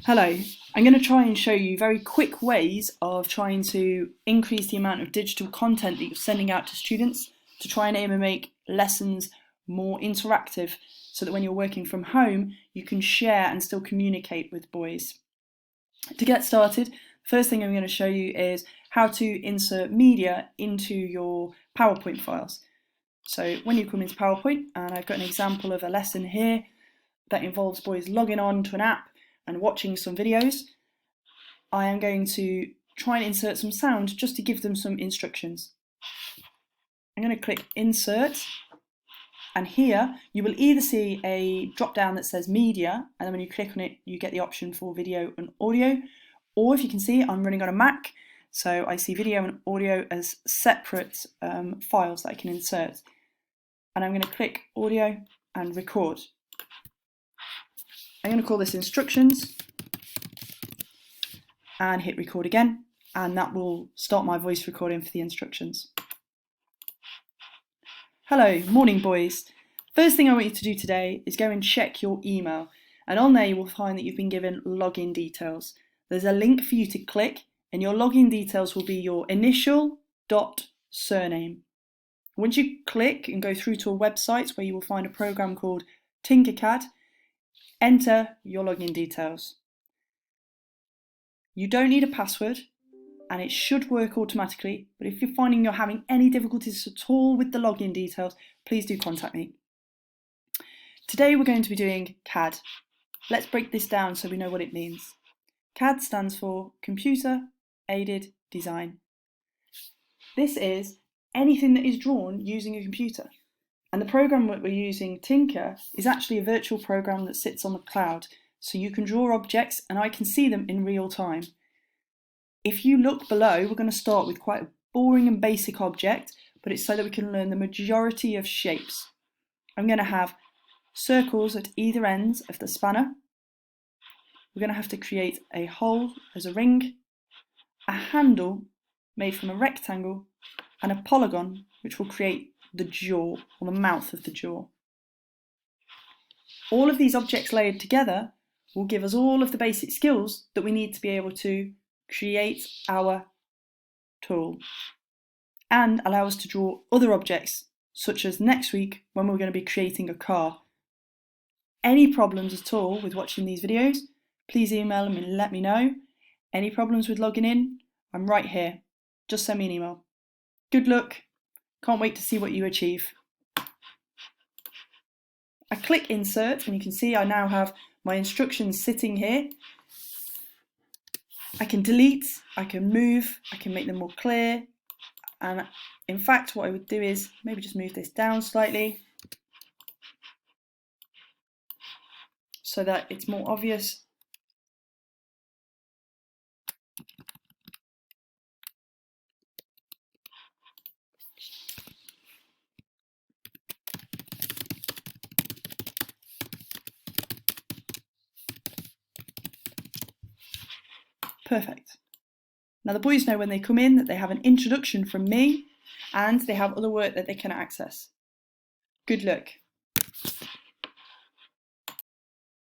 Hello, I'm going to try and show you very quick ways of trying to increase the amount of digital content that you're sending out to students to try and aim and make lessons more interactive so that when you're working from home you can share and still communicate with boys. To get started, first thing I'm going to show you is how to insert media into your PowerPoint files. So when you come into PowerPoint, and I've got an example of a lesson here that involves boys logging on to an app and watching some videos, I am going to try and insert some sound just to give them some instructions. I'm going to click Insert, and here you will either see a drop down that says Media, and then when you click on it you get the option for video and audio, or if you can see, I'm running on a Mac, so I see video and audio as separate files that I can insert. And I'm going to click Audio and Record. I'm going to call this Instructions and hit record again, and that will start my voice recording for the instructions. Hello, morning boys. First thing I want you to do today is go and check your email, and on there you will find that you've been given login details. There's a link for you to click, and your login details will be your initial dot surname. Once you click and go through to a website where you will find a program called Tinkercad, enter your login details. You don't need a password and it should work automatically, but if you're finding you're having any difficulties at all with the login details, please do contact me. Today we're going to be doing CAD. Let's break this down so we know what it means. CAD stands for Computer Aided Design. This is anything that is drawn using a computer. And the program that we're using, Tinker, is actually a virtual program that sits on the cloud, so you can draw objects and I can see them in real time. If you look below, we're going to start with quite a boring and basic object, but it's so that we can learn the majority of shapes. I'm going to have circles at either ends of the spanner. We're going to have to create a hole as a ring, a handle made from a rectangle, and a polygon which will create the jaw, or the mouth of the jaw. All of these objects layered together will give us all of the basic skills that we need to be able to create our tool and allow us to draw other objects, such as next week when we're going to be creating a car. Any problems at all with watching these videos, please email me and let me know. Any problems with logging in, I'm right here. Just send me an email. Good luck. Can't wait to see what you achieve. I click Insert and you can see I now have my instructions sitting here. I can delete, I can move, I can make them more clear, and in fact what I would do is maybe just move this down slightly so that it's more obvious. Perfect. Now the boys know when they come in that they have an introduction from me and they have other work that they can access. Good luck.